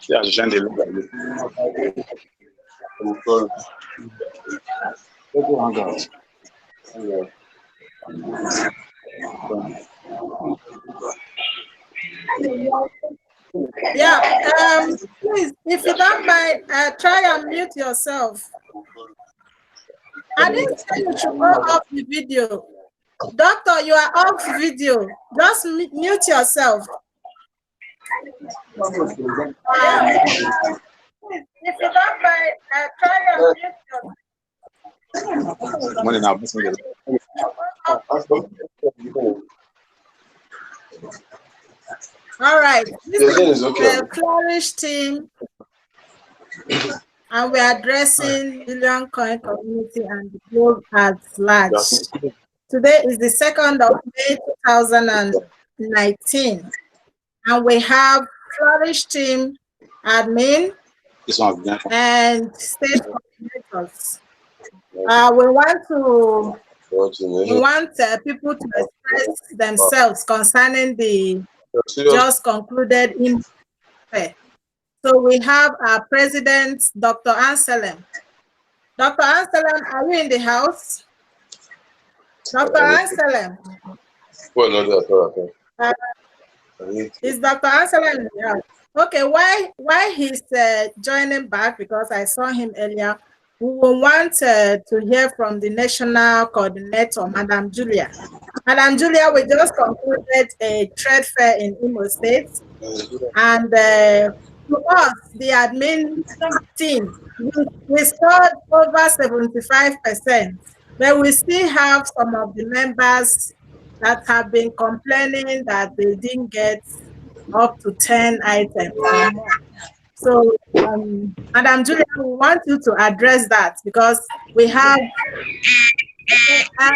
Yeah, gente, Yeah, please, if you don't mind, try and mute yourself. I didn't say you should go off the video. Doctor, you are off video. Just mute yourself. If you don't mind, try and mute yourself. All right. This is the Flourish team, and we are addressing Million Coin community and the globe at large. Today is the 2nd of May 2019, and we have Flourish team admin and state coordinators. We want people to express themselves concerning the just concluded fair. So we have our president, Dr. Anselm. Dr. Anselm, are you in the house? Dr. Anselm. Is Dr. Anselm in the house? Okay, why he's joining back, because I saw him earlier. We will want to hear from the national coordinator, Madam Julia. Madam Julia, we just concluded a trade fair in Imo State, and to us, the admin team, we scored over 75%, but we still have some of the members that have been complaining that they didn't get up to 10 items or more. So, Madam Julia, we want you to address that, because we have our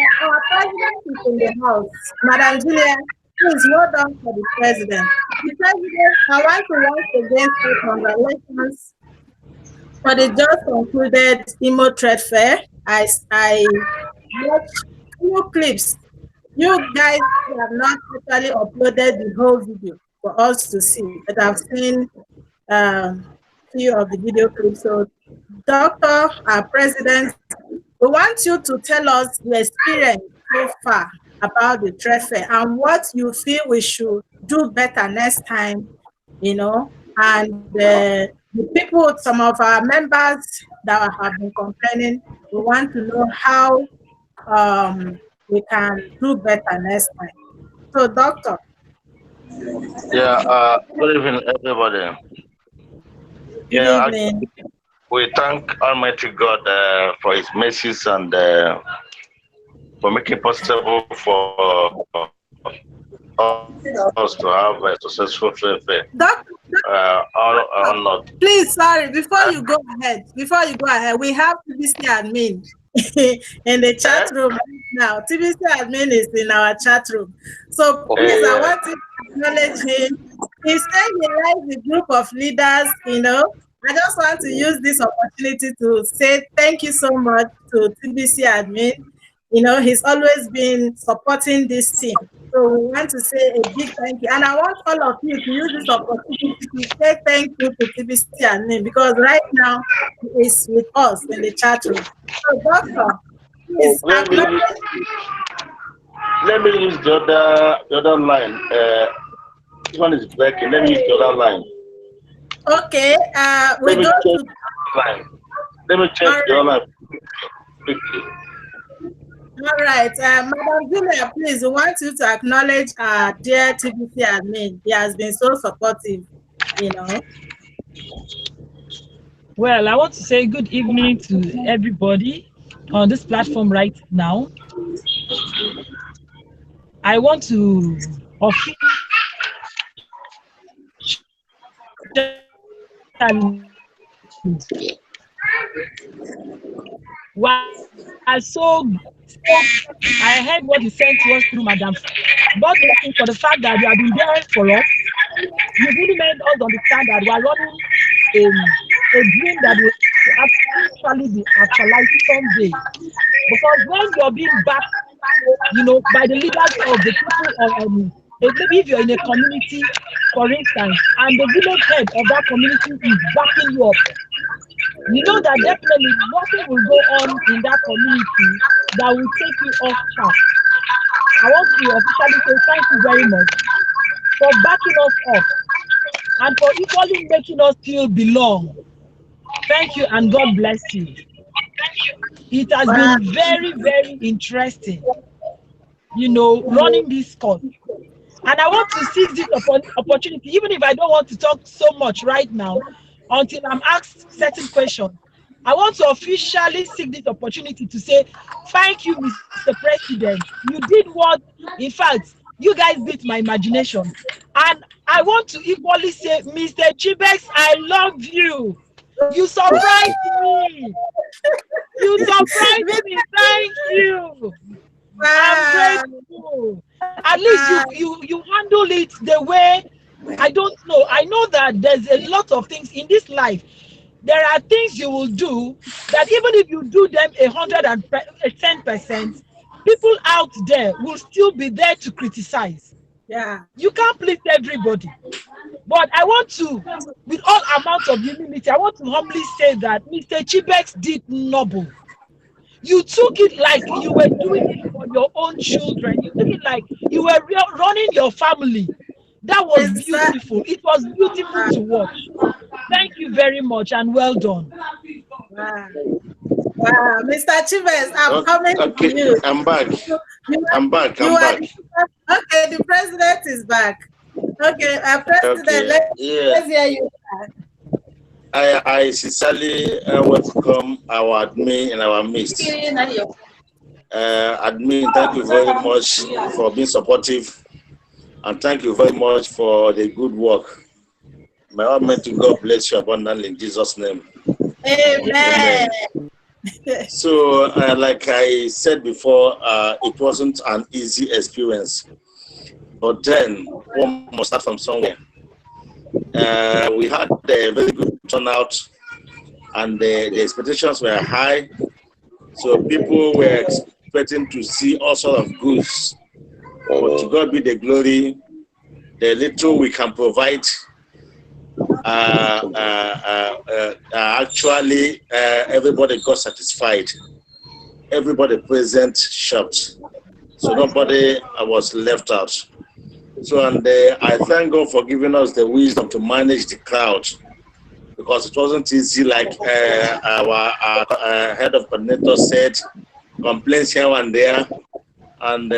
president is in the house. Madam Julia, please hold on for the president. The president, I want to once again say congratulations for the just concluded Imo Trade Fair. I watched few clips. You guys have not actually uploaded the whole video for us to see, but I've seen few of the video clips. So, Doctor, our president, we want you to tell us the experience so far about the trade fair and what you feel we should do better next time, and the people, some of our members that have been complaining, we want to know how we can do better next time. So, Doctor. Yeah, good evening, everybody. Good evening. We thank Almighty God for His mercies and for making it possible for us to have a successful trade fair. Please, sorry, before you go ahead, we have TBC admin in the chat room now. TBC admin is in our chat room. So please, I want to acknowledge him. He said he likes the group of leaders, I just want to use this opportunity to say thank you so much to TBC admin. He's always been supporting this team. So we want to say a big thank you. And I want all of you to use this opportunity to say thank you to TBC admin, because right now he is with us in the chat room. So, Doctor, please let me use the other line. This one is breaking. Let me use the other line. Okay, we go to line. Let me check the other line quickly. All right, Madam Julia, please, we want you to acknowledge our dear TBC admin. He has been so supportive, Well, I want to say good evening to everybody on this platform right now. I want to I heard what you sent to us through Madam. God bless for the fact that you have been there for us. You really made us understand that we are running a dream that will actually be actualized someday. Because when you're being backed you know, by the leaders of the people of maybe if you're in a community, for instance, and the village head of that community is backing you up, you know that definitely nothing will go on in that community that will take you off track. I want to officially say thank you very much for backing us up and for equally making us feel belong. Thank you and God bless you. It has Wow. been very, very interesting, you know, running this course. And I want to seize this opportunity, even if I don't want to talk so much right now, until I'm asked certain questions. I want to officially seek this opportunity to say, thank you, Mr. President. You did what, in fact, you guys beat my imagination. And I want to equally say, Mr. Chibex, I love you. You surprised me. You surprised me. Thank you. I'm grateful. At least you handle it the way, I don't know. I know that there's a lot of things in this life. There are things you will do that even if you do them 110%, people out there will still be there to criticize. Yeah. You can't please everybody. But I want to, with all amounts of humility, I want to humbly say that Mr. Chibex did noble. You took it like you were doing it for your own children. You took it like you were running your family. That was beautiful. It was beautiful to watch. Thank you very much and well done. Wow. Wow. Mr. Chives, I'm coming to you. I'm back. I'm back. Okay, the president is back. Okay, President, Okay. let's hear you. I sincerely welcome our admin in our midst. Admin, thank you very much for being supportive, and thank you very much for the good work. May Almighty God bless you abundantly in Jesus' name. Amen. So, like I said before, it wasn't an easy experience, but then one must start from somewhere. We had a very good turnout, and the expectations were high. So people were expecting to see all sorts of goods. But to God be the glory, the little we can provide, actually everybody got satisfied. Everybody present shopped. So nobody was left out. So, and I thank God for giving us the wisdom to manage the crowd, because it wasn't easy, like our head of coordinator said, complaints here and there, and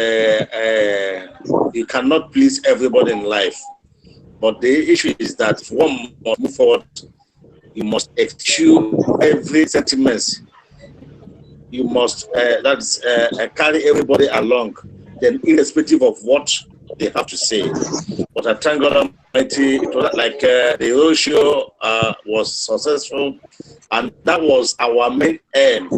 you cannot please everybody in life. But the issue is that if one must move forward, you must eschew every sentiments. You must carry everybody along, then irrespective of what they have to say. But I thank God Almighty, it was like the roadshow was successful, and that was our main aim,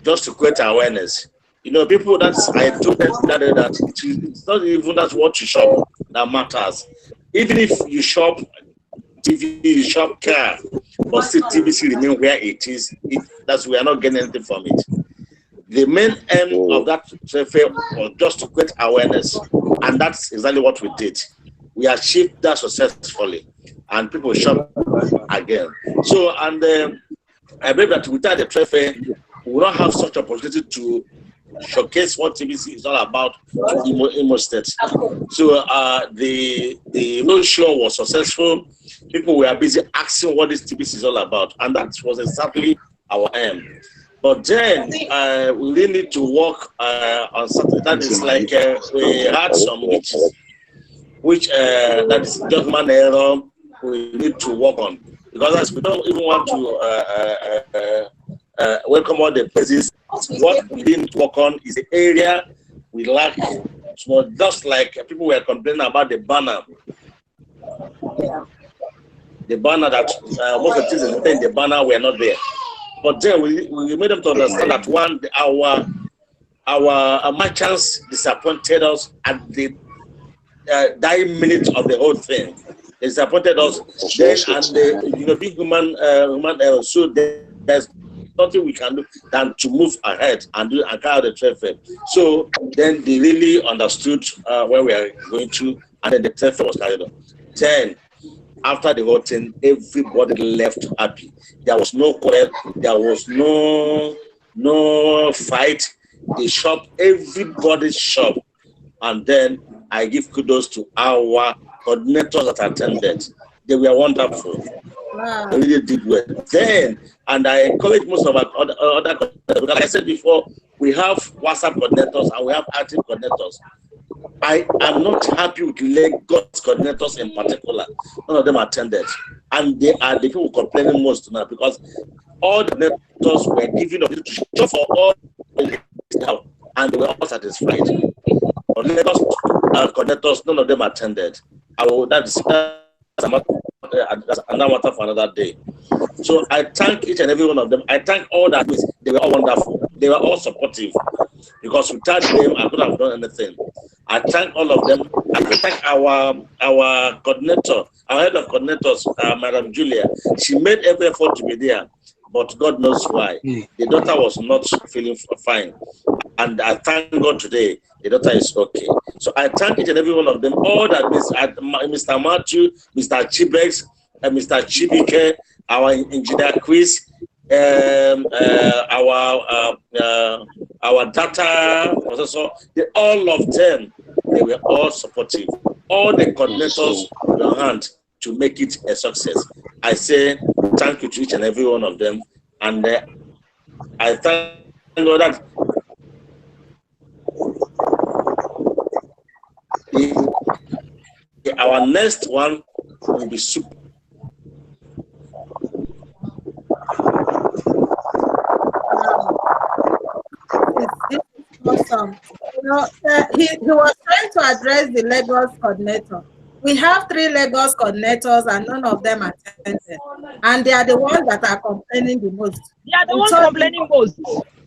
just to create awareness. You know, people, I told them that it's not even that what you shop that matters. Even if you shop TV, you shop car, but still TVC remain where it is, that's we are not getting anything from it. The main aim of that Tradefair was just to create awareness, and that's exactly what we did. We achieved that successfully, and people shop again. So, and I believe that without the Tradefair, we will not have such opportunity to showcase what TVC is all about to Imo State. So the roadshow was successful. People were busy asking what this TVC is all about, and that was exactly our aim. But then we really need to work on something that is like we had some which that is just human error we need to work on, because we don't even want to welcome all the places. What we didn't work on is the area we lack. So just like people were complaining about the banner. The banner that most of the things in the banner were not there. But then we made them to understand that our merchants disappointed us at the dying minute of the whole thing. They disappointed us then, and being human error. So there's nothing we can do than to move ahead and do and carry out the trade fair. So then they really understood where we are going to, and then the trade fair was carried on. Then after the whole thing, everybody left happy. There was no quarrel, there was no fight. The shop, everybody's shop. And then I give kudos to our coordinators that attended. They were wonderful. Wow. They really did well. Then, and I encourage most of our other coordinators, because like I said before, we have WhatsApp coordinators and we have active coordinators. I am not happy with Lagos coordinators in particular. None of them attended. And they are the people complaining most now, because all the coordinators were giving up to show for all and they were all satisfied. But Lagos coordinators, none of them attended. That's another matter for another day. So I thank each and every one of them. I thank all that. They were all wonderful. They were all supportive, because without them, I couldn't have done anything. I thank all of them. I thank our coordinator, our head of coordinators, Madam Julia. She made every effort to be there, but God knows why. The daughter was not feeling fine. And I thank God today, the daughter is okay. So I thank each and every one of them, all that Mr. Matthew, Mr. Chibex, Mr. Chibike, our engineer Chris, our data processor, all of them, they were all supportive. All the coordinators were on hand to make it a success. I say thank you to each and every one of them, and I thank God that our next one will be super. It's awesome. You know, he was trying to address the Lagos coordinator. We have 3 Lagos coordinators and none of them attended. And they are the ones that are complaining the most. They are the ones complaining most.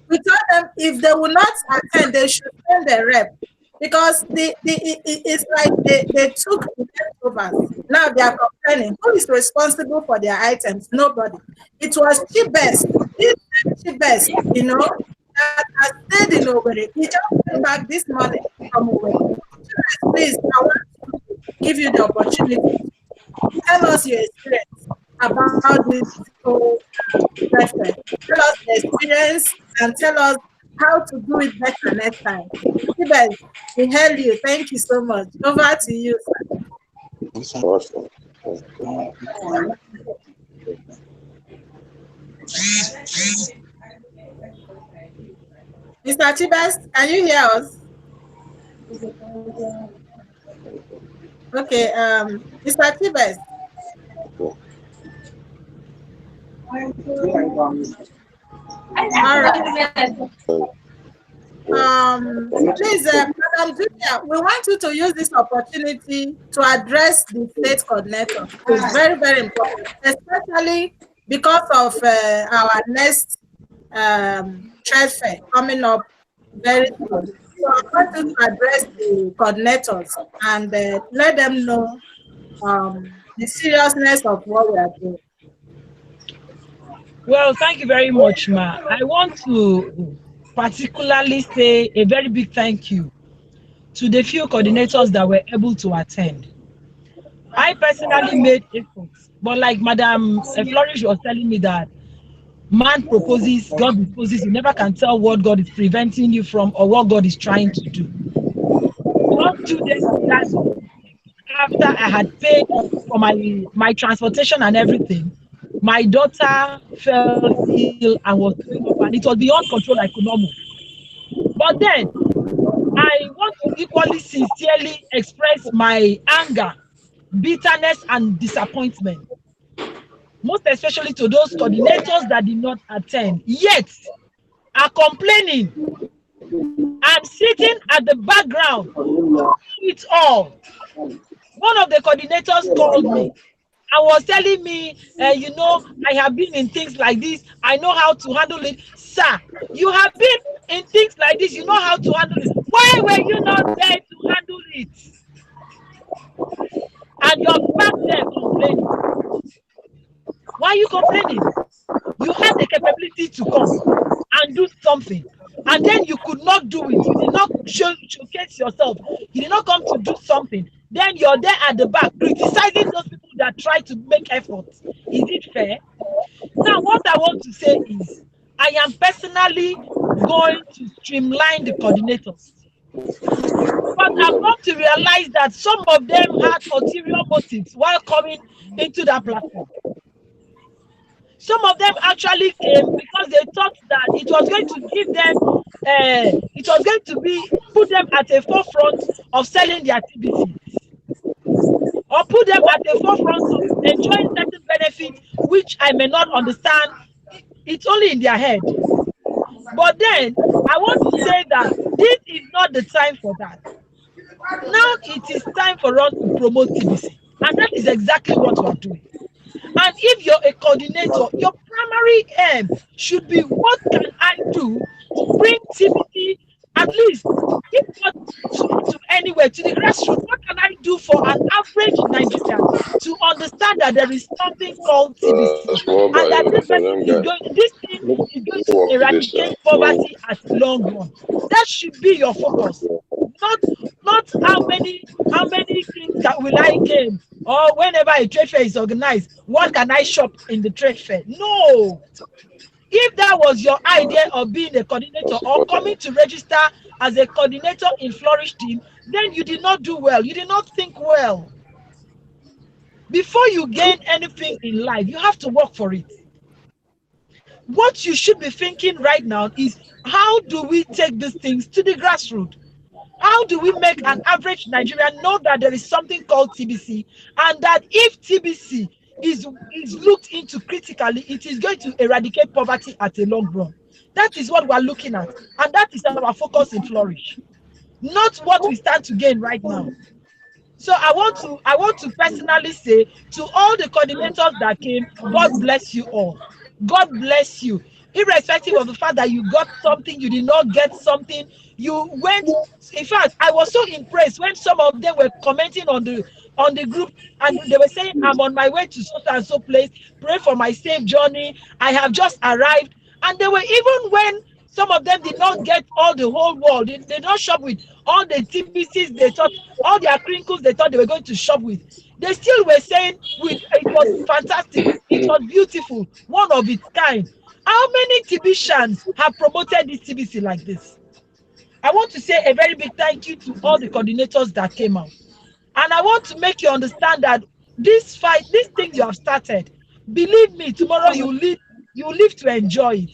We told them if they will not attend, they should send their rep. Because it's like they took the leftovers. Now they are complaining. Who is responsible for their items? Nobody. It was cheapest. Cheapest, you know, that has stayed in Owerri. He just came back this morning from Owerri. Please, I want to give you the opportunity. Tell us your experience about this whole Tradefair. Tell us the experience and tell us how to do it better next time. Chibes, we hail you. Thank you so much. Over to you, sir. Awesome. Mr. Chibes, can you hear us? Okay, Mr. Chibes. All right. Please, Madam Julia, we want you to use this opportunity to address the state coordinator. It's very, very important, especially because of our next trade fair coming up very soon. So I want you to address the coordinators and let them know the seriousness of what we are doing. Well, thank you very much, Ma. I want to particularly say a very big thank you to the few coordinators that were able to attend. I personally made efforts, but like Madam Flourish was telling me that man proposes, God disposes. You never can tell what God is preventing you from or what God is trying to do. Just 2 days after I had paid for my transportation and everything, my daughter fell ill and was throwing up, and it was beyond control. I could not move. But then I want to equally sincerely express my anger, bitterness, and disappointment, most especially to those coordinators that did not attend, yet are complaining and sitting at the background with all. One of the coordinators called me and was telling me, you know, I have been in things like this. I know how to handle it. Sir, you have been in things like this. You know how to handle it. Why were you not there to handle it? And you're back there complaining. Why are you complaining? You you had the capability to come and do something, and then you could not do it. You did not showcase yourself. You did not come to do something. Then you're there at the back criticizing those people that try to make efforts. Is it fair? Now, what I want to say is, I am personally going to streamline the coordinators. But I've come to realize that some of them had ulterior motives while coming into that platform. Some of them actually came because they thought that it was going to give them, it was going to be put them at the forefront of selling their TBCs, or put them at the forefront of enjoying certain benefits which I may not understand. It's only in their head. But then I want to say that this is not the time for that. Now it is time for us to promote TBC, and that is exactly what we are doing. And if you're a coordinator, your primary aim should be, what can I do to bring TBC, at least, if not to anywhere, to the grassroots? What can I do for an average Nigerian to understand that there is something called TBC, and that this thing is going to eradicate poverty at the long run? That should be your focus. Not how many things will I gain, or whenever a trade fair is organized, what can I shop in the trade fair? No. If that was your idea of being a coordinator or coming to register as a coordinator in Flourish team, then you did not do well. You did not think well. Before you gain anything in life, you have to work for it. What you should be thinking right now is, how do we take these things to the grassroots? How do we make an average Nigerian know that there is something called TBC, and that if TBC is looked into critically, it is going to eradicate poverty at a long run? That is what we are looking at, and that is our focus in Flourish, not what we stand to gain right now. So I want to personally say to all the coordinators that came, God bless you all. God bless you. Irrespective of the fact that you got something, you did not get something, you went. In fact, I was so impressed when some of them were commenting on the group, and they were saying, I'm on my way to so and so place, pray for my safe journey, I have just arrived. And they were, even when some of them did not get all the whole world, they did not shop with all the TBCs they thought, all their crinkles they thought they were going to shop with. They still were saying, it was fantastic, it was beautiful, one of its kind. How many TBCians have promoted this TBC like this? I want to say a very big thank you to all the coordinators that came out. And I want to make you understand that this fight, these things you have started, believe me, tomorrow you live to enjoy it.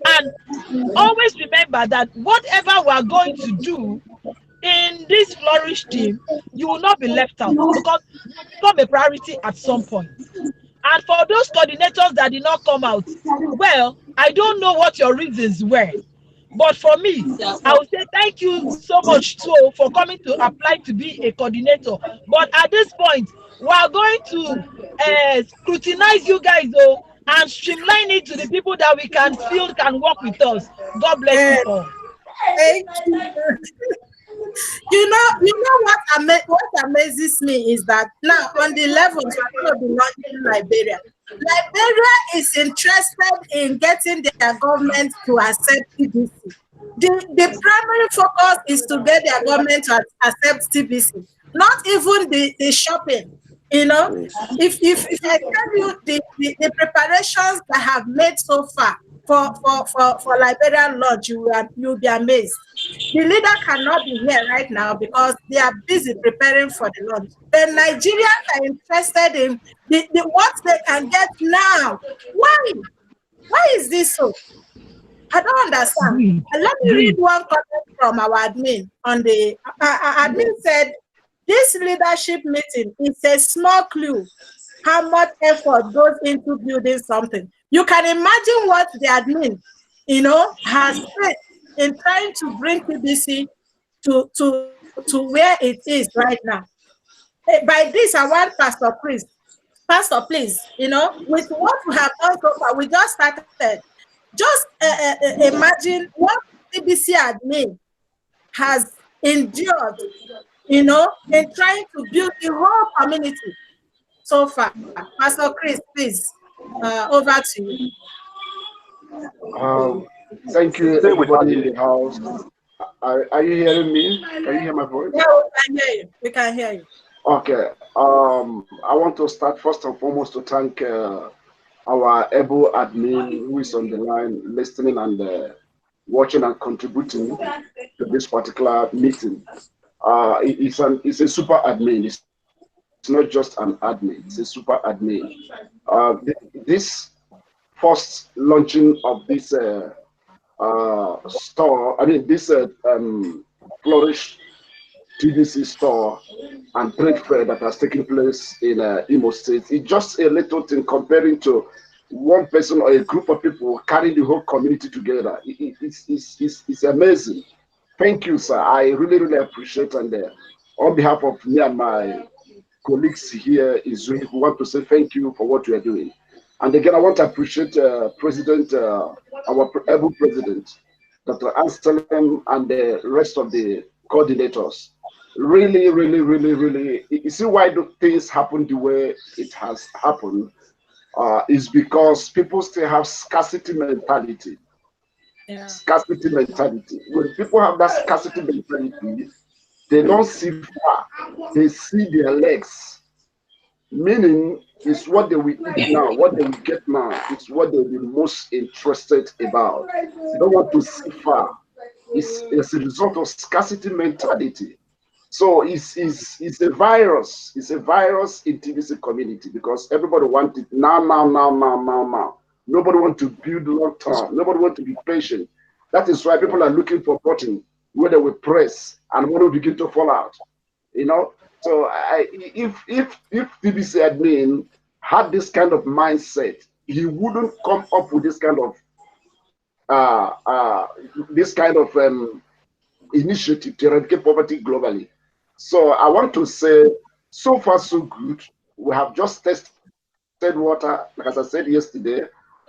And always remember that whatever we are going to do in this Flourish team, you will not be left out, because you become a priority at some point. And for those coordinators that did not come out, well, I don't know what your reasons were. But for me, I would say thank you so much too for coming to apply to be a coordinator. But at this point, we are going to scrutinize you guys though, and streamline it to the people that we can feel can work with us. God bless you all. Thank you. What amazes me is that now on the levels we're going to be launching Liberia. Liberia is interested in getting their government to accept TBC. The primary focus is to get their government to accept TBC, not even the shopping. You know, if I tell you the preparations that have made so far for Liberian launch, you'll be amazed. The leader cannot be here right now because they are busy preparing for the launch. The Nigerians are interested in the what they can get now. Why is this so? I don't understand. Let me read one comment from our admin on the admin said, this leadership meeting is a small clue how much effort goes into building something. You can imagine what the admin, has spent in trying to bring TBC to where it is right now. By this, I want Pastor, please, with what we have done so far, we just started. Just imagine what TBC admin has endured, in trying to build the whole community so far. Pastor Chris, please. Over to you. Thank you, everybody in the house. Are you hearing me? Can you hear my voice? Yeah, we can hear you. We can hear you. Okay. I want to start first and foremost to thank our able admin who is on the line, listening and watching and contributing to this particular meeting. It's a super admin. It's not just an admin. It's a super admin. This first launching of this store, I mean this Flourish TDC store and trade fair that has taken place in Imo State. It's just a little thing comparing to one person or a group of people carrying the whole community together. It's amazing. Thank you, sir. I really, really appreciate, and on behalf of me and my colleagues here in Zurich, we want to say thank you for what you are doing. And again, I want to appreciate President, our able President, Dr. Amsterdam, and the rest of the coordinators. Really, really, really, really, you see why the things happen the way it has happened is because people still have scarcity mentality. Yeah. Scarcity mentality. When people have that scarcity mentality, they don't see far, they see their legs. Meaning, it's what they will eat now, what they will get now, it's what they'll be most interested about. They don't want to see far. It's a result of scarcity mentality. So it's a virus. It's a virus in TVC community because everybody wants it now, now, now, now, now, now. Nobody wants to build long term. Nobody wants to be patient. That is why people are looking for button where they will press and when will begin to fall out. You know. So if TVC admin had this kind of mindset, he wouldn't come up with this kind of initiative to eradicate poverty globally. So I want to say, so far so good. We have just tested water, like as I said yesterday.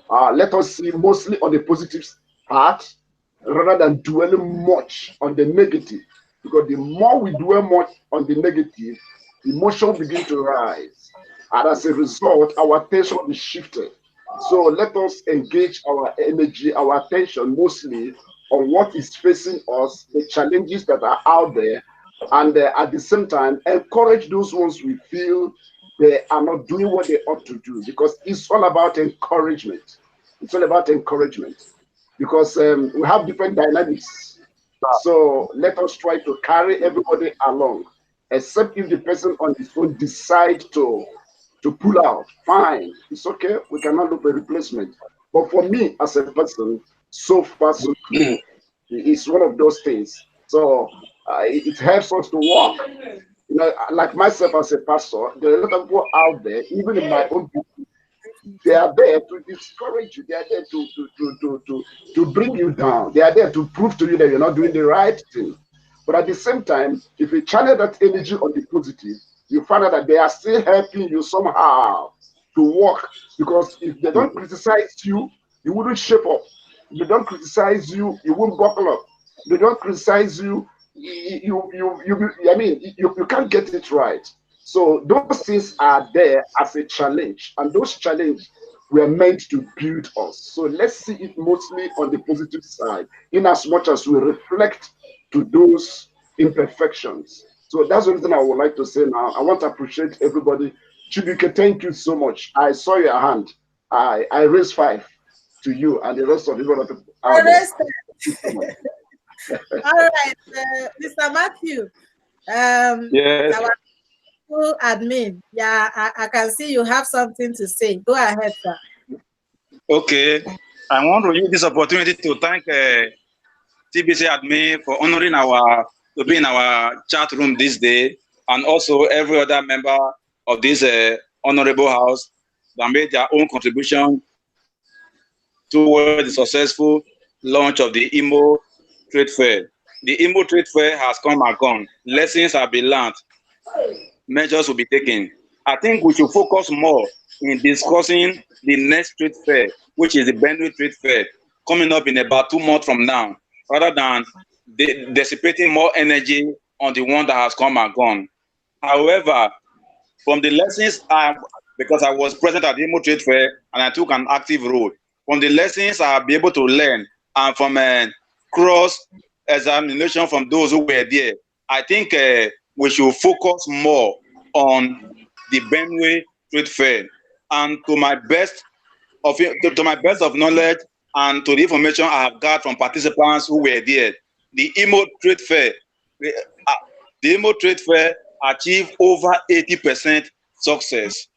Let us see mostly on the positive part rather than dwelling much on the negative. Because the more we dwell much on the negative, the emotion will begin to rise. And as a result, our attention is shifted. So let us engage our energy, our attention mostly on what is facing us, the challenges that are out there, and at the same time, encourage those ones we feel they are not doing what they ought to do, because it's all about encouragement. It's all about encouragement because we have different dynamics. So let us try to carry everybody along, except if the person on his own decide to pull out. Fine, it's okay. We cannot look for a replacement. But for me as a person, so far so good. It's one of those things. So it helps us to walk. You know, like myself as a pastor, there are a lot of people out there, even in my own people, they are there to discourage you. They are there to bring you down. They are there to prove to you that you're not doing the right thing. But at the same time, if you channel that energy on the positive, you find out that they are still helping you somehow to work. Because if they don't criticize you, you wouldn't shape up. If they don't criticize you, you won't buckle up. If they don't criticize you, you can't get it right. So those things are there as a challenge, and those challenges were meant to build us. So let's see it mostly on the positive side, in as much as we reflect to those imperfections. So that's the thing I would like to say now. I want to appreciate everybody. Chibuke, thank you so much. I saw your hand. I raised 5 to you and the rest of the other people out there. All right, Mr. Matthew. Yes. Our admin. Yeah, I can see you have something to say. Go ahead, sir. Okay. I want to use this opportunity to thank TBC admin for honoring to be in our chat room this day, and also every other member of this honorable house that made their own contribution towards the successful launch of the IMO Trade Fair. The IMO Trade Fair has come and gone. Lessons have been learned. Measures will be taken. I think we should focus more in discussing the next trade fair, which is the Benue Trade Fair, coming up in about 2 months from now, rather than dissipating more energy on the one that has come and gone. However, from the lessons because I was present at the Imo Trade Fair and I took an active role. From the lessons I'll be able to learn and from cross-examination from those who were there, I think we should focus more on the Benue Trade Fair. And to my best of knowledge and to the information I have got from participants who were there, the Imo Trade Fair, the Imo Trade Fair achieved over 80% success.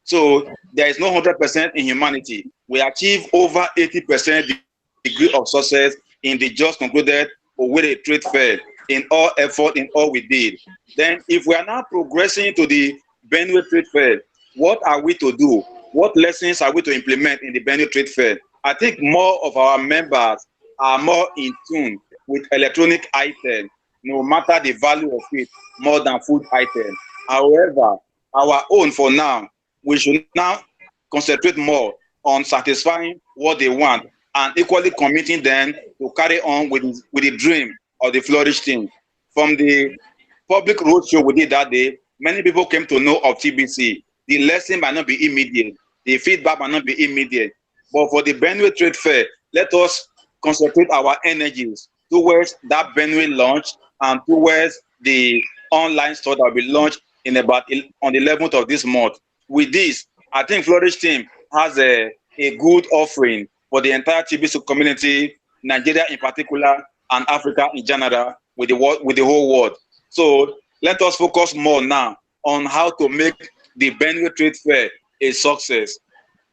So there is no 100% in humanity. We achieve over 80% degree of success in the just concluded Owerri Trade Fair in all effort, in all we did. Then if we are now progressing to the Benue Trade Fair, what are we to do? What lessons are we to implement in the Benue Trade Fair? I think more of our members are more in tune with electronic items, no matter the value of it, more than food items. However, our own for now, we should now concentrate more on satisfying what they want and equally committing them to carry on with the dream of the Flourish team. From the public roadshow we did that day, many people came to know of TBC. The lesson might not be immediate, the feedback might not be immediate, but for the Benue Trade Fair, let us concentrate our energies towards that Benue launch and towards the online store that will be launched in about on the 11th of this month. With this, I think Flourish team has a good offering for the entire TBC community, Nigeria in particular, and Africa in general, with the whole world. So let us focus more now on how to make the Benue Trade Fair a success.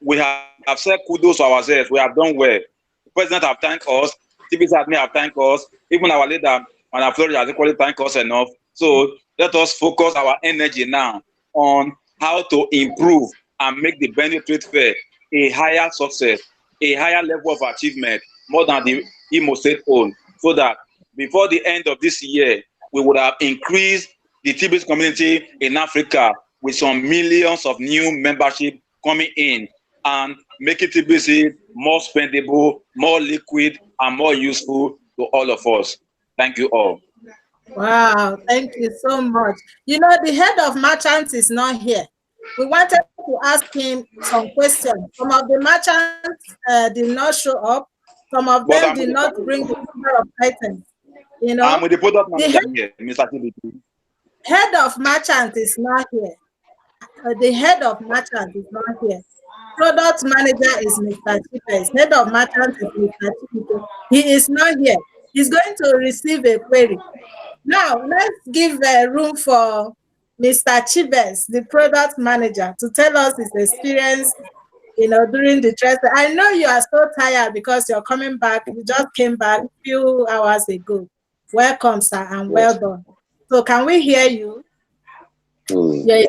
We have said kudos to ourselves. We have done well. The president have thanked us. TBC admin have thanked us. Even our leader, Madam Flourish, has equally thanked us enough. So let us focus our energy now on how to improve and make the Benue Trade Fair a higher success, a higher level of achievement, more than the Imo State own, so that before the end of this year, we would have increased the TBC community in Africa with some millions of new membership coming in and making TBC more spendable, more liquid, and more useful to all of us. Thank you all. Wow, thank you so much. You know, the head of merchants is not here. We wanted to ask him some questions. Some of the merchants did not show up. Some of them did not bring the number of items. You know, I'm with the product manager here, Mr. TBC. Head of merchant is not here. The head of merchant is not here. Product manager is Mr. Chipes. Head of merchant is Mr. Chipes. He is not here. He's going to receive a query. Now, let's give room for Mr. Chibes, the product manager, to tell us his experience, you know, during the trade. I know you are so tired because you're coming back. You just came back a few hours ago. Welcome, sir, and well done. So, can we hear you? Yeah.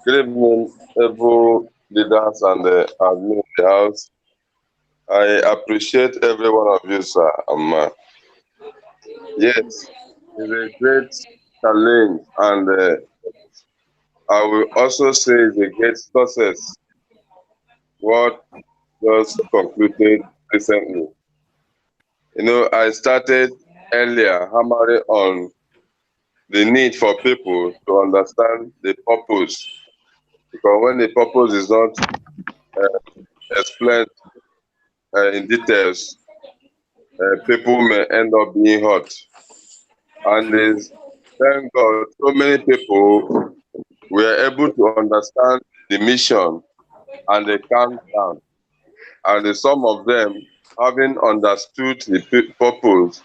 Good evening, every leaders and the admin of the house. I appreciate every one of you, sir. Yes, it's a great challenge, and I will also say it's a great success. What just concluded recently. You know, I started earlier hammering on the need for people to understand the purpose, because when the purpose is not explained in details, people may end up being hurt. And thank God, so many people were able to understand the mission and they calmed down. And some of them, having understood the purpose,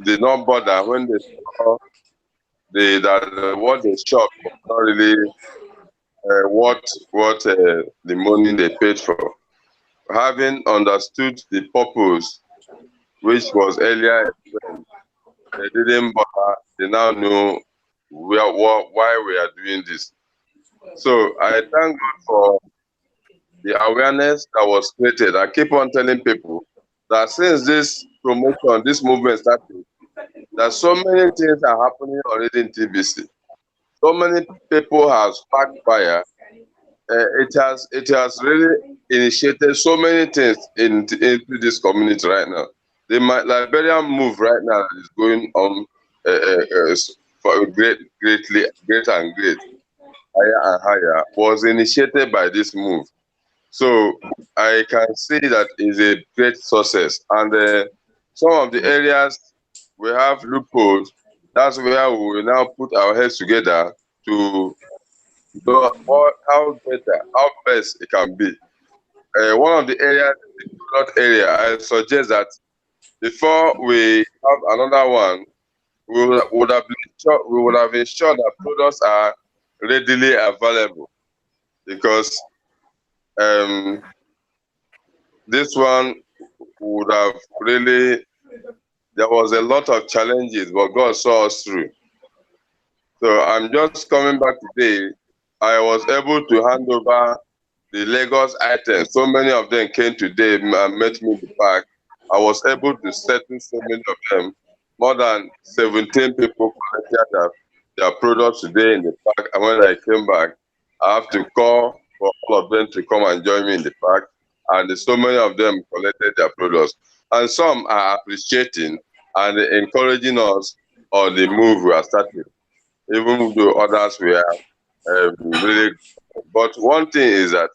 did not bother when they saw what they shop was not really what the money they paid for. Having understood the purpose, which was earlier explained, they didn't bother. They now know why we are doing this. So I thank God for the awareness that was created. I keep on telling people that since this promotion, this movement started, that so many things are happening already in TBC. So many people have sparked fire. It has really initiated so many things into this community right now. The Liberian move right now is going on for great and great, higher and higher, was initiated by this move. So I can see that is a great success. And some of the areas we have loopholes, that's where we will now put our heads together to know how better, how best it can be. One of the areas, the product area, I suggest that before we have another one, we would have ensured that products are readily available, because this one would have really, there was a lot of challenges, but God saw us through. So I'm just coming back today. I was able to hand over the Lagos items. So many of them came today and met me in the park. I was able to settle so many of them. More than 17 people collected their products today in the park. And when I came back, I have to call for all of them to come and join me in the park. And so many of them collected their products. And some are appreciating and encouraging us on the move we are starting, even though others were really. But one thing is that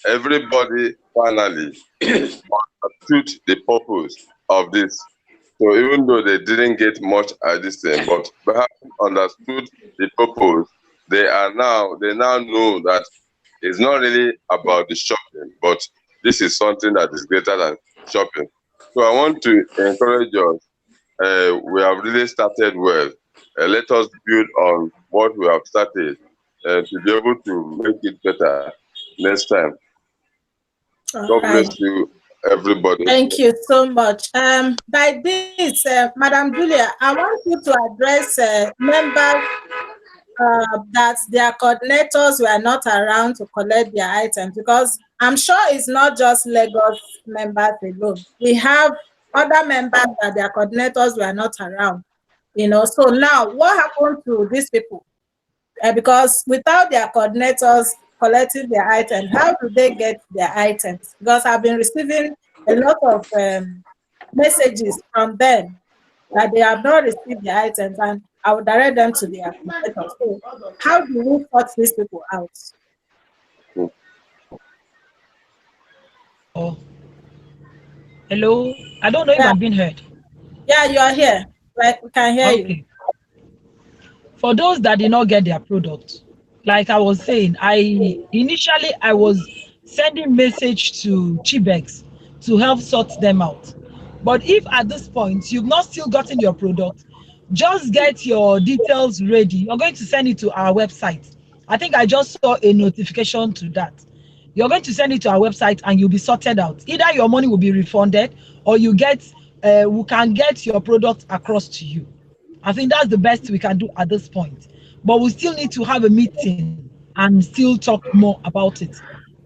everybody finally understood the purpose of this. So even though they didn't get much at this time, but having understood the purpose, they now know that it's not really about the shopping, but this is something that is greater than shopping. So I want to encourage us. We have really started well. Let us build on what we have started to be able to make it better next time. All God right. bless you, everybody. Thank you so much. By this, Madam Julia, I want you to address members that their coordinators were not around to collect their items, because I'm sure it's not just Lagos members alone. We have other members that their coordinators were not around. So now what happened to these people? Because without their coordinators collecting their items, how do they get their items? Because I've been receiving a lot of messages from them that they have not received their items, and I will direct them to their coordinators. So how do we sort these people out? Oh, hello. I don't know if Yeah, I'm being heard. yeah, you are here. Right, we can hear you. Okay. For those that did not get their product, like I was saying, I was sending message to Chibex to help sort them out. But if at this point you've not still gotten your product, just get your details ready. You're going to send it to our website. I think I just saw a notification to that. You're going to send it to our website and you'll be sorted out. Either your money will be refunded, or we can get your product across to you. I think that's the best we can do at this point. But we still need to have a meeting and still talk more about it.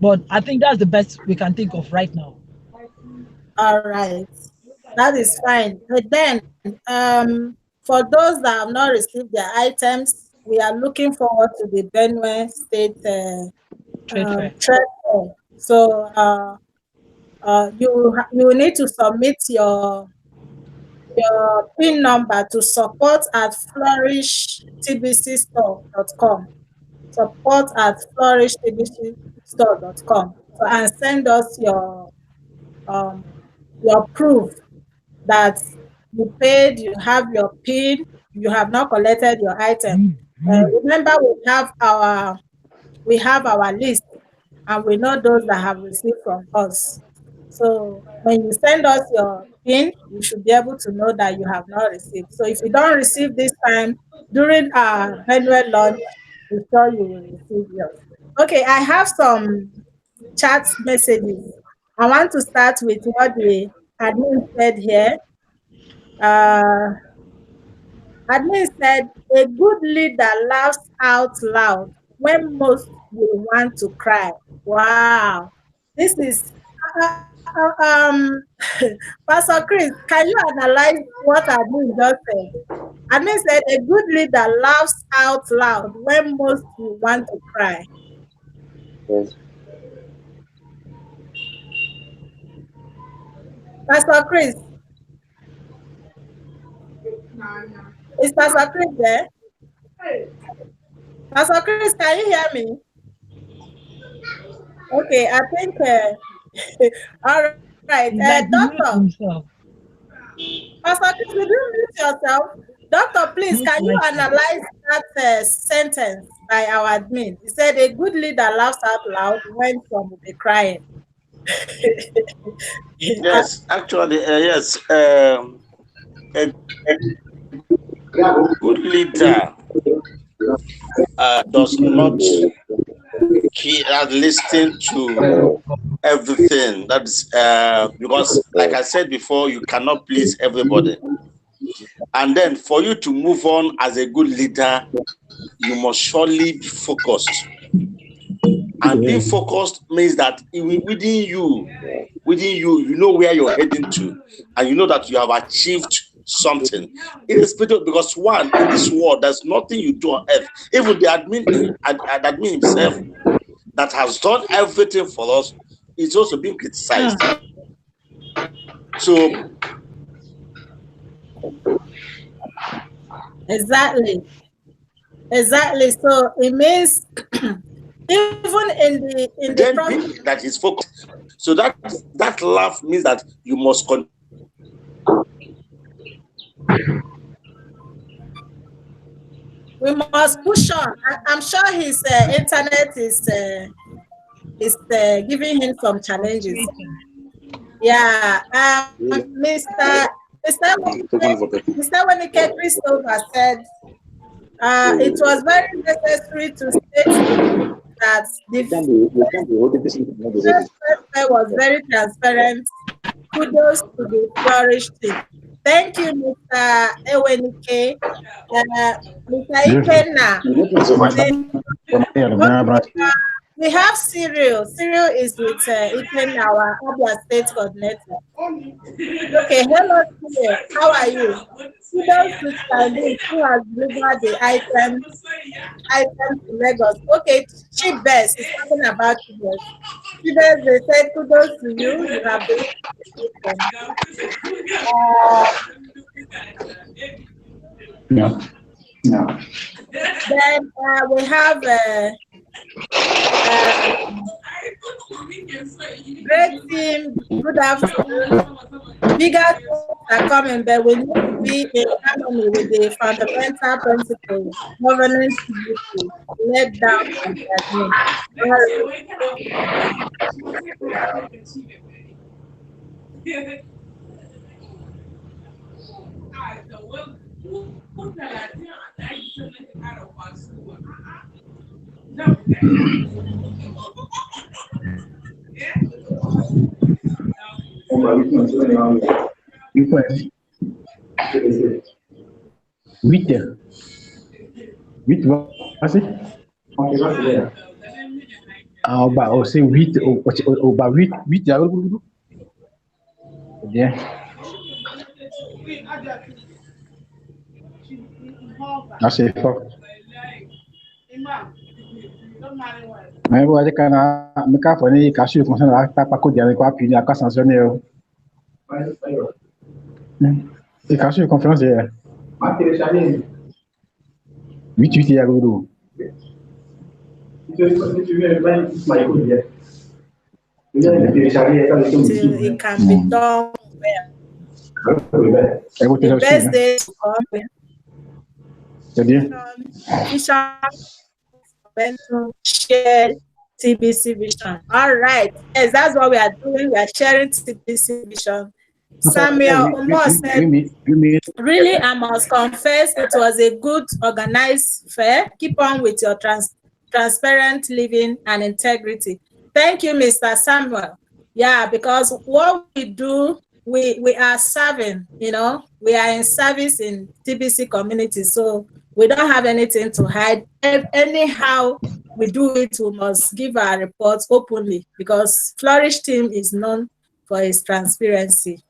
But I think that's the best we can think of right now. All right, that is fine. But then, for those that have not received their items, we are looking forward to the Benue State Trade fair. trade fair. So you will need to submit your PIN number to support@flourishtbcstore.com. Support@flourishtbcstore.com. So, and send us um your proof that you paid, you have your PIN, you have not collected your item. Remember, we have our list, and we know those that have received from us. So when you send us your PIN, we should be able to know that you have not received. So if you don't receive this time during our annual launch, we're sure you will receive yours. Okay, I have some chat messages. I want to start with what the admin said here. Uh, Admin said, a good leader laughs out loud when most will want to cry. Wow. This is, Pastor Chris, can you analyze what Admin just said? Admin said, a good leader laughs out loud when most will want to cry. Yes. Pastor Chris, is Pastor Chris there? Pastor Chris, can you hear me? Okay, I think, all right. It's like he mute Doctor, himself. Pastor Chris, did you mute yourself? Doctor, please, Most can you likely. analyze that sentence by our admin? He said, a good leader laughs out loud when some will be crying. Yes, actually, yes. A good leader does not listen to everything. That's because, like I said before, you cannot please everybody. And then for you to move on as a good leader, you must surely be focused. And being focused means that within you, you know where you're heading to, and you know that you have achieved something. Irrespective, because one, in this world, there's nothing you do on earth. Even the admin himself that has done everything for us is also being criticized. So Exactly. So it means even in the then process, that is focused. So that laugh means that you must we must push on. I'm sure his internet is giving him some challenges. Yeah, Mr. Mr. Mr. Wenike Christopher said it was very necessary to state that the first was very transparent. Kudos to the Flourish team. Thank you, Mr. Ewenike. Mr. Ikenna. We have Cyril. Cyril is with Ikenna, our Abia State coordinator. Okay, hello, Cyril. How are you? Kudos to Chinese who has delivered the items to Lagos. Okay, Chief Best is talking about Chief Best. Chief Best, they said kudos to you. You have delivered Then we have great team. Good afternoon. Bigger things are coming, but we need to be in harmony with the fundamental principles governing TBC laid down by the admin. Till it can be done well. The best days to come. Vision to share TBC vision. All right. Yes, that's what we are doing. We are sharing TBC vision. Samuel Omo said, really, I must confess it was a good organized fair. Keep on with your transparent living and integrity. Thank you, Mr. Samuel. Yeah, because what we do, we are serving, we are in service in TBC community. So we don't have anything to hide. Anyhow we do it, we must give our reports openly because Flourish team is known for its transparency.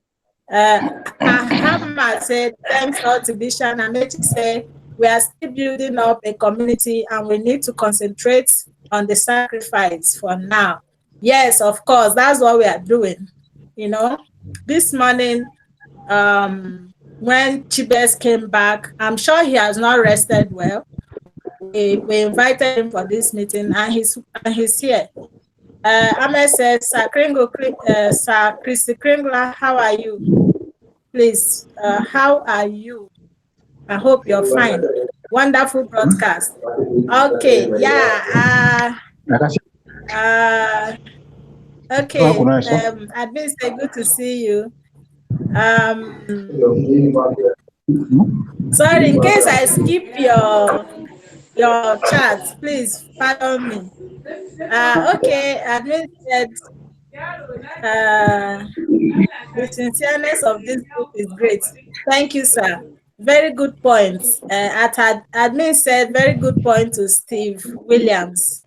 Ahama said, thanks all to Bishan. Amechi said, we are still building up a community and we need to concentrate on the sacrifice for now. Yes, of course, that's what we are doing. This morning, when Chibes came back, I'm sure he has not rested well. we invited him for this meeting, and he's here. Ahmed said, Sir Christy Kringler, how are you? Please, how are you? I hope you're fine. Wonderful broadcast. Okay, yeah. Okay. Admin said, good to see you. Sorry, in case I skip your chat, please pardon me. Okay, admin said, the sincereness of this book is great. Thank you, sir. Very good point. Admin said, very good point to Steve Williams.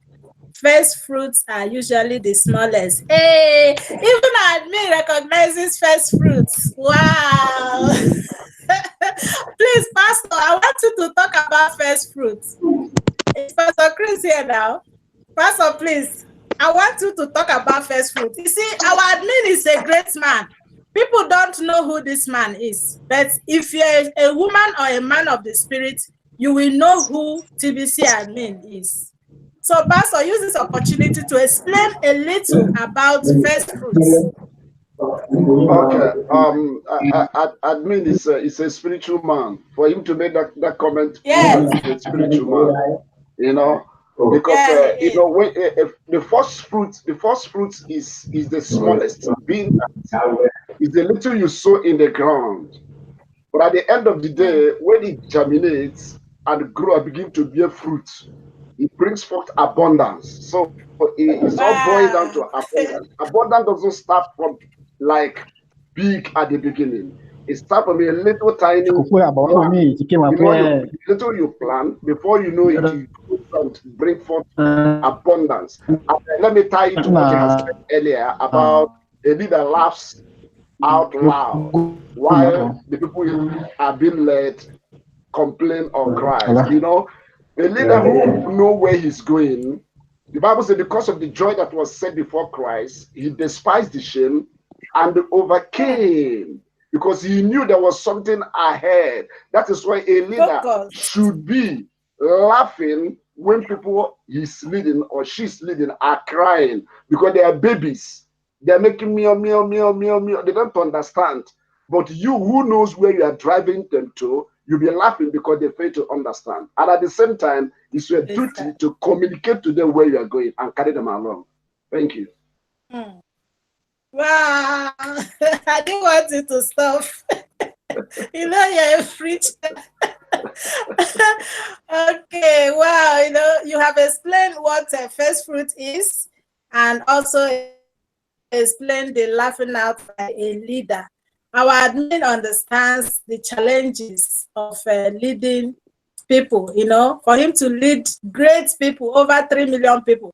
First fruits are usually the smallest. Hey, even admin recognizes first fruits. Wow. Please, Pastor, I want you to talk about first fruits. Is Pastor Chris here now? Pastor, please, I want you to talk about first fruit. You see, our admin is a great man. People don't know who this man is. But if you're a woman or a man of the spirit, you will know who TBC admin is. So, Pastor, use this opportunity to explain a little about first fruits. Okay. Admin is a spiritual man. For him to make that comment, yes, he's a spiritual man. You know, because you know, when the first fruits is the smallest, being is the little you sow in the ground. But at the end of the day, when it germinates and grow and begin to bear fruit, it brings forth abundance. So it's all boiled down to abundance. Abundance doesn't start from like big at the beginning. It starts from a little tiny plant. Little you plant, before you know it, it grows and bring forth abundance. And let me tie it to what you have said earlier about a leader laughs out loud while the people are being led complain or cry. You know, a leader who know where he's going. The Bible said because of the joy that was set before Christ, he despised the shame and overcame because he knew there was something ahead. That is why a leader should be laughing when people he's leading or she's leading are crying because they are babies. They're making meow, meow, meow, meow, meow. They don't understand. But you who knows where you are driving them to, you'll be laughing because they fail to understand. And at the same time, it's your duty to communicate to them where you are going and carry them along. Thank you. Wow. I didn't want you to stop. You know, you're a preacher. Okay, wow. You know, you have explained what first fruit is and also explained the laughing out by a leader. Our admin understands the challenges of leading people, you know, for him to lead great people, over 3 million people.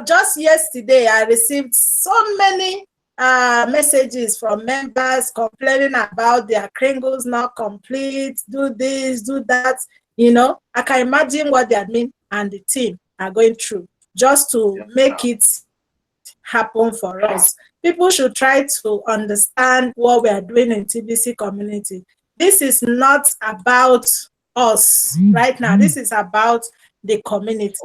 Just yesterday, I received so many messages from members complaining about their kringles not complete, do this, do that. You know, I can imagine what the admin and the team are going through just to make it happen for us. People should try to understand what we are doing in TBC community. This is not about us right now. This is about the community.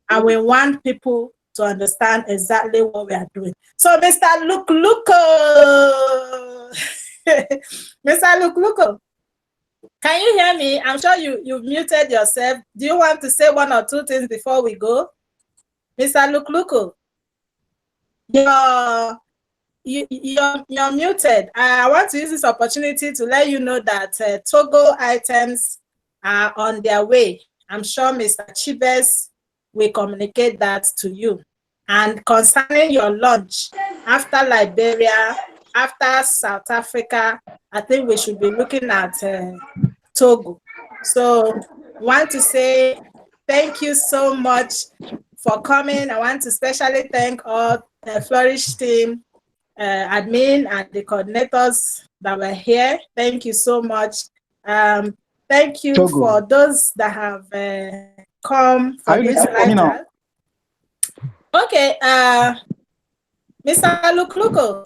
And we want people to understand exactly what we are doing. So, Mr. Luko, Mr. Luko, can you hear me? I'm sure you've muted yourself. Do you want to say one or two things before we go? Mr. Luko, you're muted. I want to use this opportunity to let you know that Togo items are on their way. I'm sure Mr. Chibes will communicate that to you. And concerning your lunch, after Liberia, after South Africa, I think we should be looking at Togo. So I want to say thank you so much for coming. I want to especially thank all the Flourish team, admin and the coordinators that were here. Thank you so much. Thank you Togo. For those that have come for this live. Okay, Mr. Luko.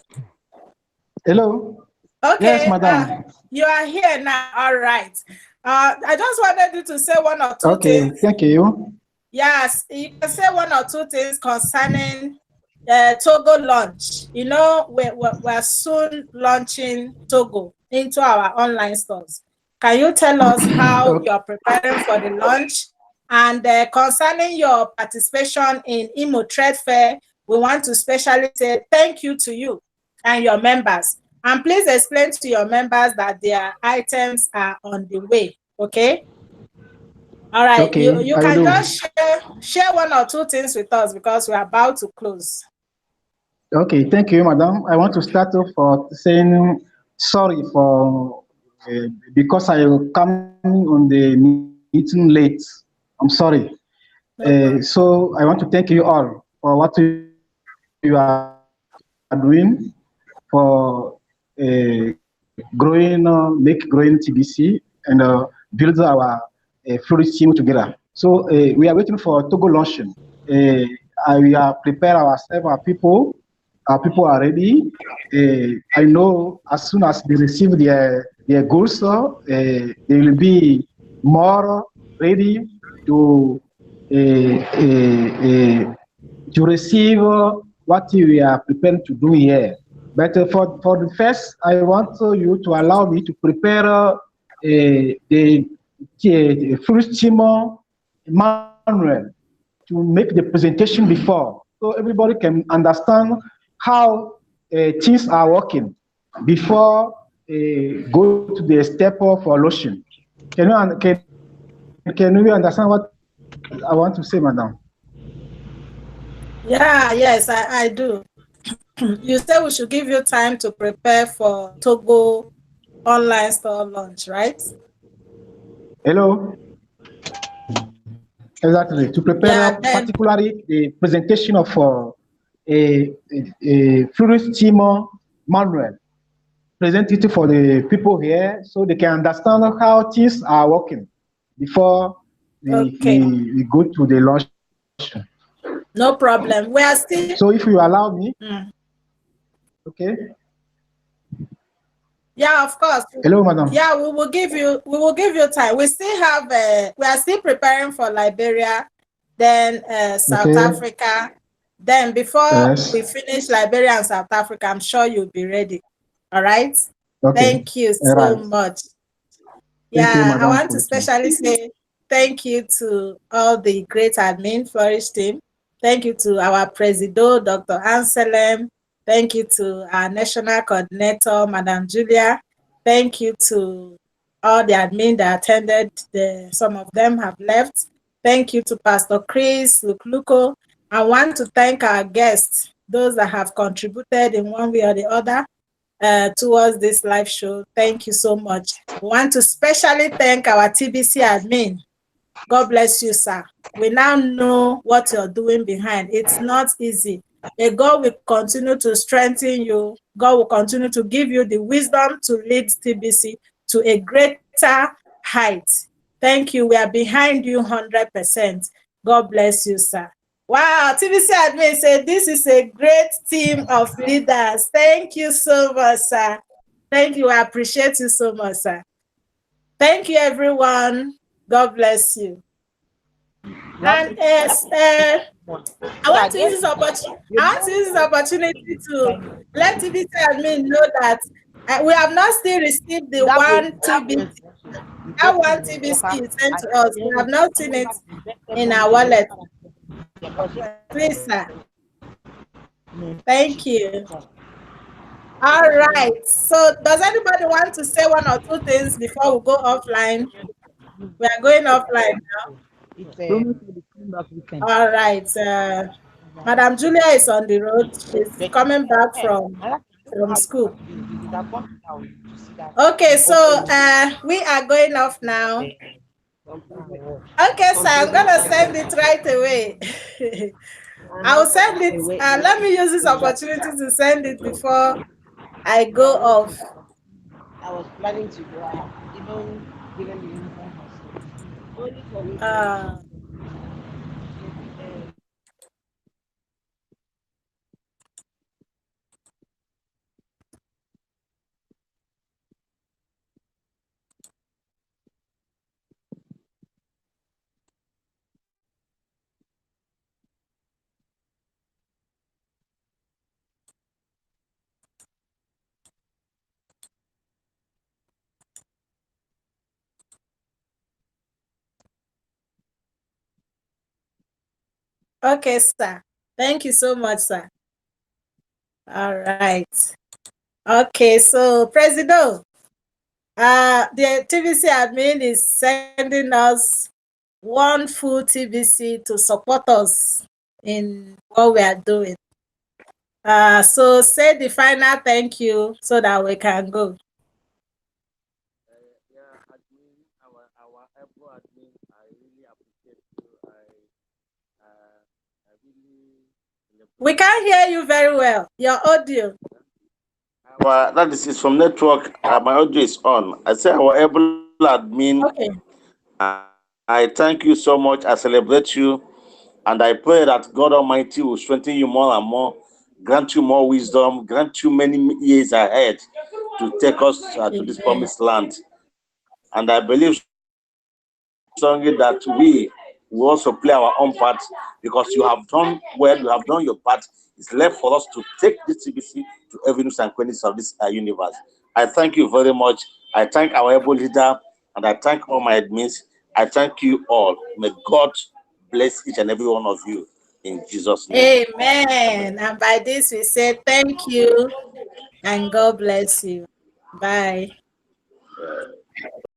Hello. Okay, yes, madam. You are here now. All right. I just wanted you to say one or two things. Okay, thank you. Yes, you can say one or two things concerning Togo launch. You know, we're soon launching Togo into our online stores. Can you tell us how Okay. you're preparing for the launch? And concerning your participation in IMO Trade Fair, we want to specially say thank you to you and your members. And please explain to your members that their items are on the way. Okay? All right, Okay, you I will can do. just share one or two things with us because we're about to close. Okay, thank you, madam. I want to start off for saying sorry for because I come on the meeting late. I'm sorry. No problem. So I want to thank you all for what you are doing for growing, make growing TBC and build our Flourish team together. So we are waiting for Togo launching. Uh, we are prepare ourselves, our people are ready. I know as soon as they receive their goods, they will be more ready to uh, uh, uh, to receive what we are preparing to do here. But for the first, I want you to allow me to prepare the first team manual to make the presentation before, so everybody can understand how things are working before go to the step of launching. Can you understand what I want to say, madam? Yeah, yes, I do. You say we should give you time to prepare for Togo online store launch, right? Hello. Exactly. To prepare Yeah, then particularly the presentation of a Flourish team manual, present it for the people here so they can understand how things are working before okay, we go to the launch. no problem. We are still. So if you allow me, Mm. okay. Yeah, of course. Hello, madam. Yeah, we will give you time. We still have we are still preparing for Liberia, then South Okay. Africa. Then before we Yes. finish Liberia and South Africa, I'm sure you'll be ready. All right. Okay. Thank you All so right. much. Thank you, Yeah, I madam, want for to the time. especially say thank you to all the great admin Flourish team. Thank you to our Presido, Dr. Anselm. Thank you to our National Coordinator, Madam Julia. Thank you to all the admin that attended. Some of them have left. Thank you to Pastor Chris Lukluko. I want to thank our guests, those that have contributed in one way or the other towards this live show. Thank you so much. We want to specially thank our TBC admin. God bless you, sir. We now know what you're doing behind. It's not easy. God will continue to strengthen you. God will continue to give you the wisdom to lead TBC to a greater height. Thank you. We are behind you 100%. God bless you, sir. Wow, TBC admin said this is a great team of leaders. Thank you so much, sir. Thank you. I appreciate you so much, sir. Thank you, everyone. God bless you. And I So want at to the use end this of the day, opportunity. you I want to know, use this opportunity to thank you. let TBC admin know that we have not still received the That way, one TBC. the That person one will TBC worker is sent and to us. We have not seen it in our wallet. Please, sir. Thank you. All right. So, does anybody want to say one or two things before we go offline? We are going offline. It's the comeback weekend. All right. Madam Julia is on the road. She's But coming back I from don't know from how you school. can do it. It would have gone down to see that. Okay, so Also, we are going off now. something Okay, sir, I'm gonna send it right away. I'll send it. away. Let me use this opportunity to send it before I go off. I was planning to go out, even given the uniform only for me Uh, to Okay, sir. Thank you so much, sir. All right. Okay, so President, the TBC admin is sending us one full TBC to support us in what we are doing. So say the final thank you so that we can go. Yeah, admin, our Apple admin, I really appreciate you. I really We can't hear you very well. Your audio. that is from network. My audio is on. I say our Apple admin. Okay. I thank you so much. I celebrate you, and I pray that God Almighty will strengthen you more and more, grant you more wisdom, grant you many years ahead to take us to this Amen. promised land. And I believe strongly that we will also play our own part because you have done well, you have done your part. It's left for us to take this TBC to every nooks and crannies of this universe. I thank you very much. I thank our able leader and I thank all my admins. I thank you all. May God bless each and every one of you in Jesus' name. Amen. And by this we say thank you and God bless you. Bye.